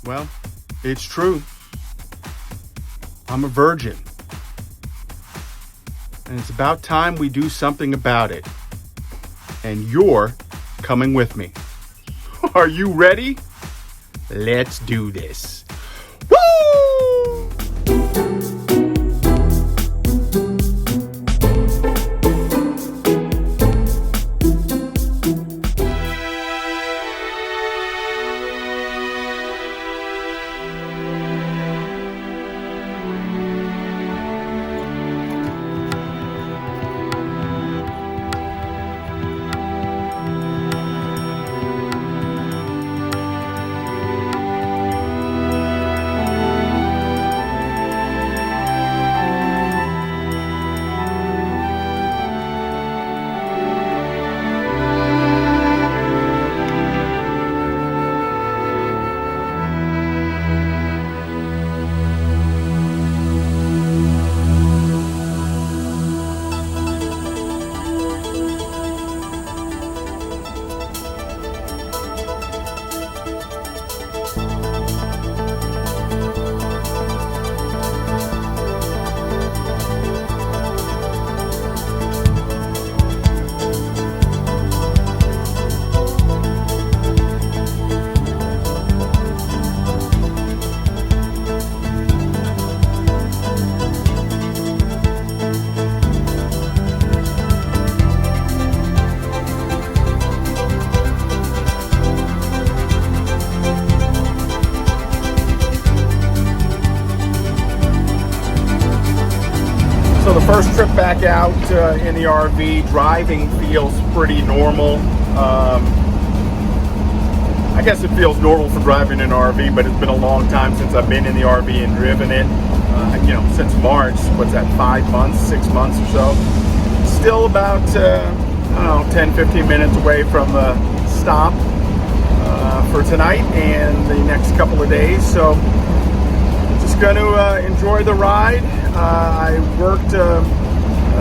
Well, it's true. I'm a virgin. And it's about time we do something about it. And you're coming with me. Are you ready? Let's do this. Woo! So the first trip back out in the RV, driving feels pretty normal. I guess it feels normal for driving an RV, but it's been a long time since I've been in the RV and driven it. Since March, what's that, 5 months, 6 months or so. Still about, 10, 15 minutes away from the stop for tonight and the next couple of days. So just going to enjoy the ride. I worked a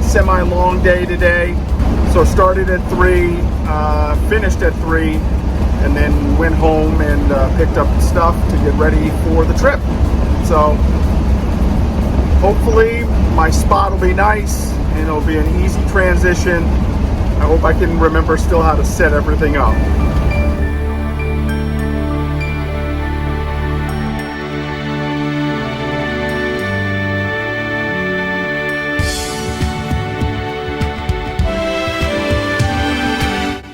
semi-long day today, so started at 3, finished at 3, and then went home and picked up stuff to get ready for the trip. So hopefully my spot will be nice and it'll be an easy transition. I hope I can remember still how to set everything up.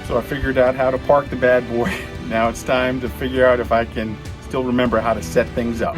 So I figured out how to park the bad boy. Now it's time to figure out if I can still remember how to set things up.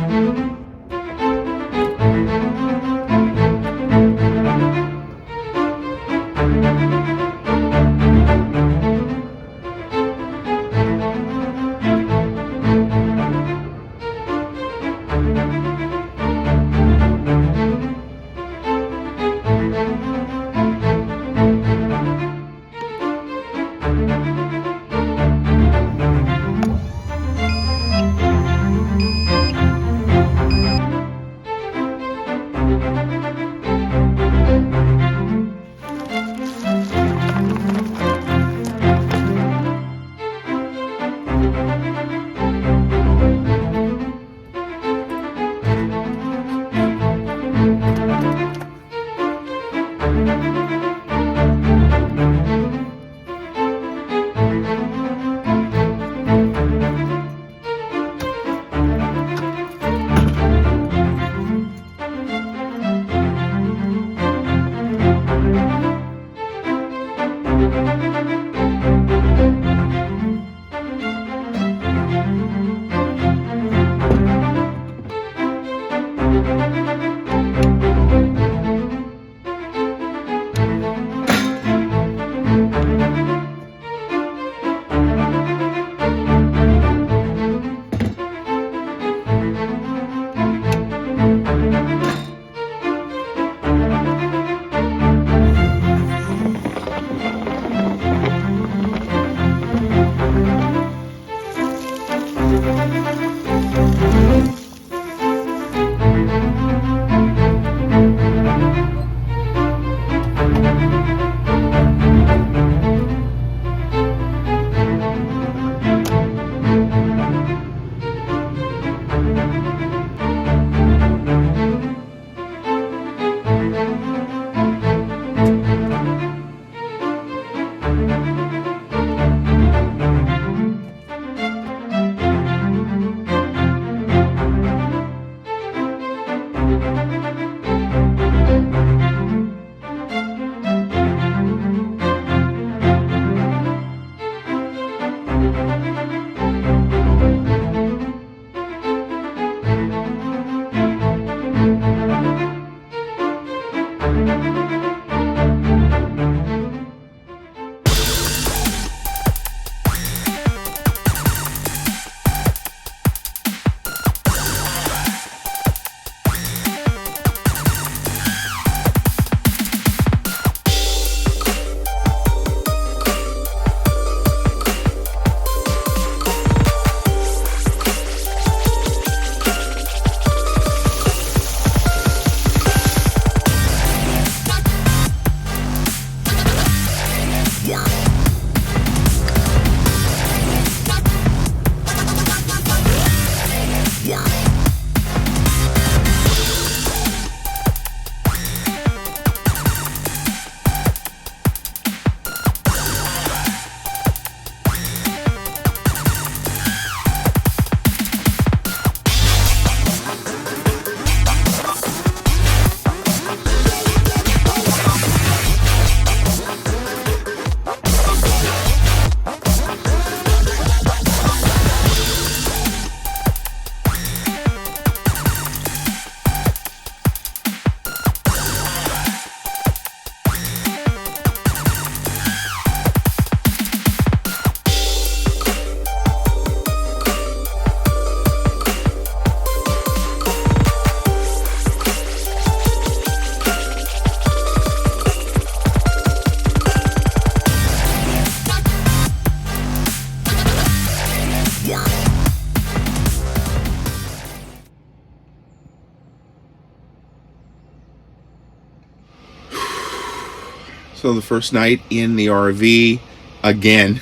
So the first night in the RV, again,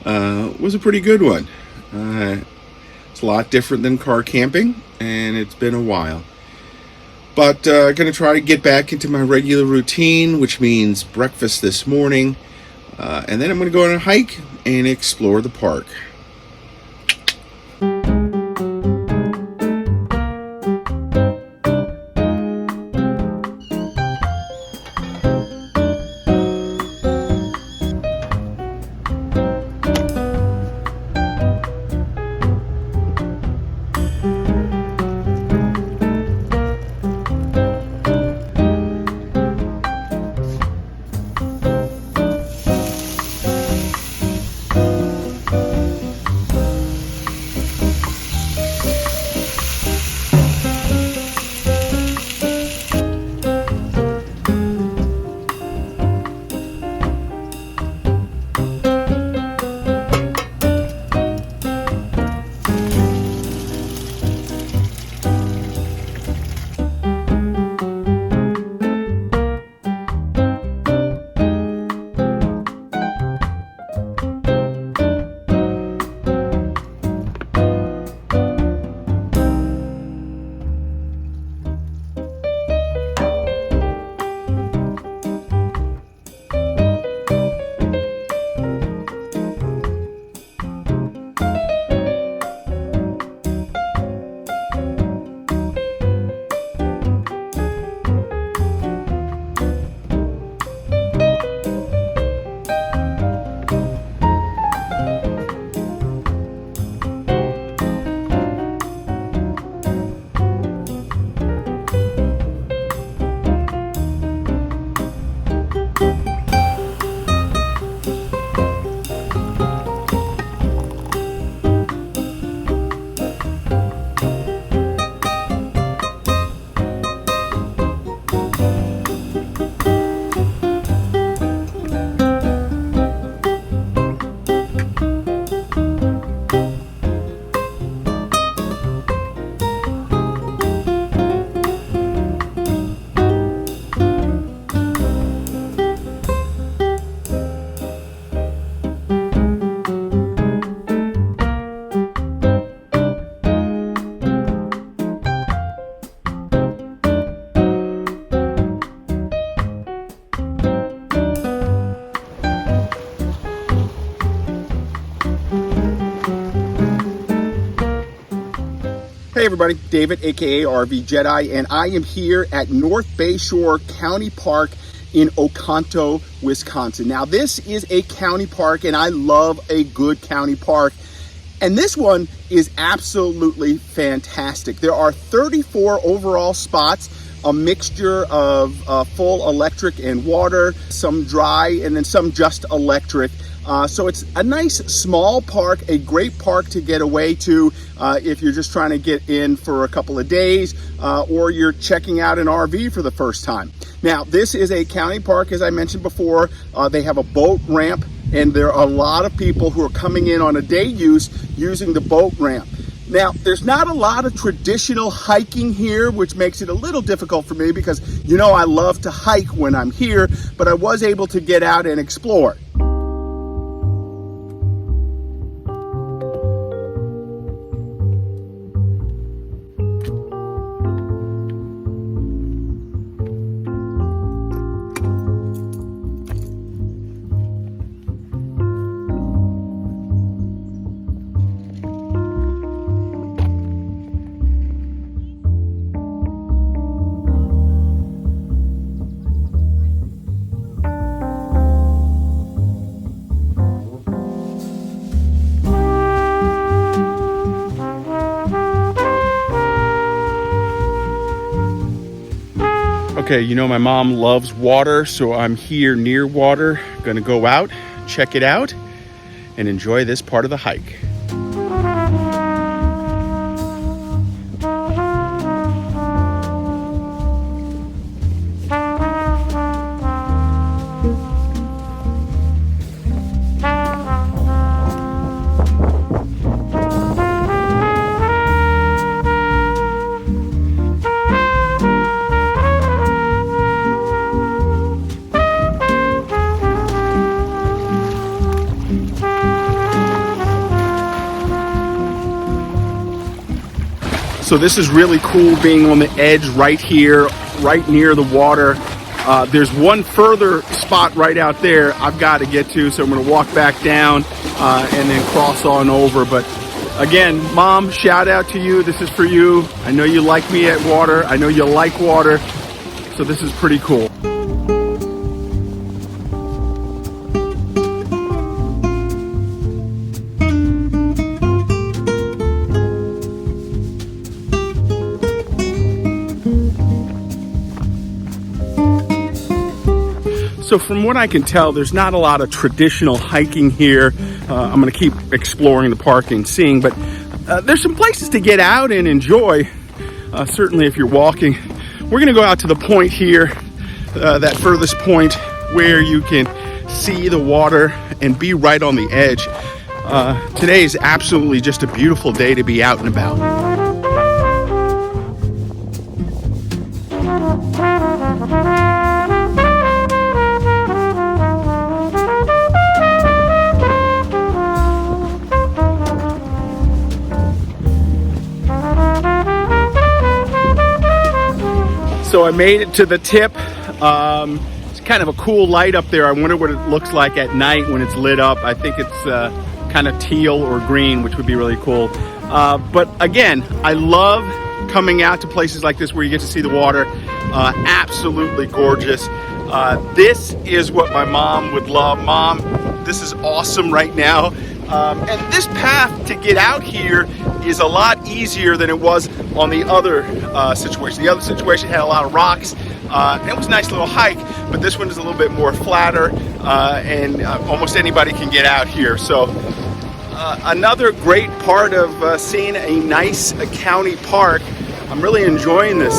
was a pretty good one. It's a lot different than car camping, and it's been a while. But going to try to get back into my regular routine, which means breakfast this morning. And then I'm going to go on a hike and explore the park. Hey everybody, David, aka RVJedeye, and I am here at North Bayshore County Park in Oconto, Wisconsin. Now this is a county park, and I love a good county park. And this one is absolutely fantastic. There are 34 overall spots, a mixture of full electric and water, some dry, and then some just electric. So it's a nice small park, a great park to get away to if you're just trying to get in for a couple of days or you're checking out an RV for the first time. Now, this is a county park, as I mentioned before. They have a boat ramp, and there are a lot of people who are coming in on a day use using the boat ramp. Now, there's not a lot of traditional hiking here, which makes it a little difficult for me because, you know, I love to hike when I'm here, but I was able to get out and explore. Okay, you know my mom loves water, so I'm here near water. Gonna go out, check it out, and enjoy this part of the hike. So this is really cool, being on the edge right here, right near the water. There's one further spot right out there I've got to get to, so I'm going to walk back down and then cross on over. But again, Mom, shout out to you. This is for you. I know you like me at water. I know you like water. So this is pretty cool. So from what I can tell, there's not a lot of traditional hiking here. I'm going to keep exploring the park and seeing, but there's some places to get out and enjoy, certainly if you're walking. We're going to go out to the point here, that furthest point where you can see the water and be right on the edge. Today is absolutely just a beautiful day to be out and about. So I made it to the tip. It's kind of a cool light up there. I wonder what it looks like at night when it's lit up. I think it's kind of teal or green, which would be really cool. But again, I love coming out to places like this where you get to see the water. Absolutely gorgeous. This is what my mom would love. Mom, this is awesome right now. And this path to get out here is a lot easier than it was on the other situation. The other situation had a lot of rocks. It was a nice little hike, but this one is a little bit more flatter, and almost anybody can get out here. So another great part of seeing a nice county park. I'm really enjoying this.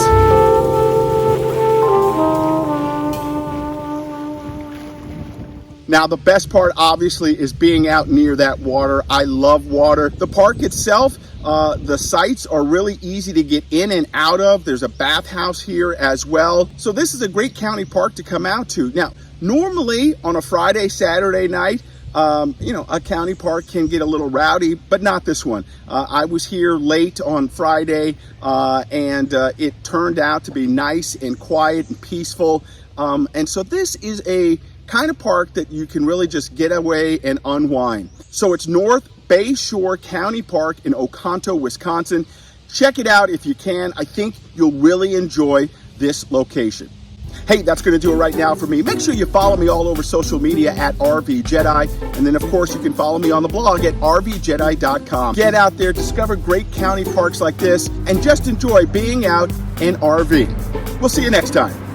Now, the best part, obviously, is being out near that water. I love water. The park itself, the sites are really easy to get in and out of. There's a bathhouse here as well. So this is a great county park to come out to. Now, normally on a Friday, Saturday night, a county park can get a little rowdy, but not this one. I was here late on Friday, and it turned out to be nice and quiet and peaceful. And so this is a kind of park that you can really just get away and unwind. So it's North Bayshore County Park in Oconto, Wisconsin. Check it out if you can. I think you'll really enjoy this location. Hey, that's going to do it right now for me. Make sure you follow me all over social media at RVJedeye. And then, of course, you can follow me on the blog at RVJedeye.com. Get out there, discover great county parks like this, and just enjoy being out in RV. We'll see you next time.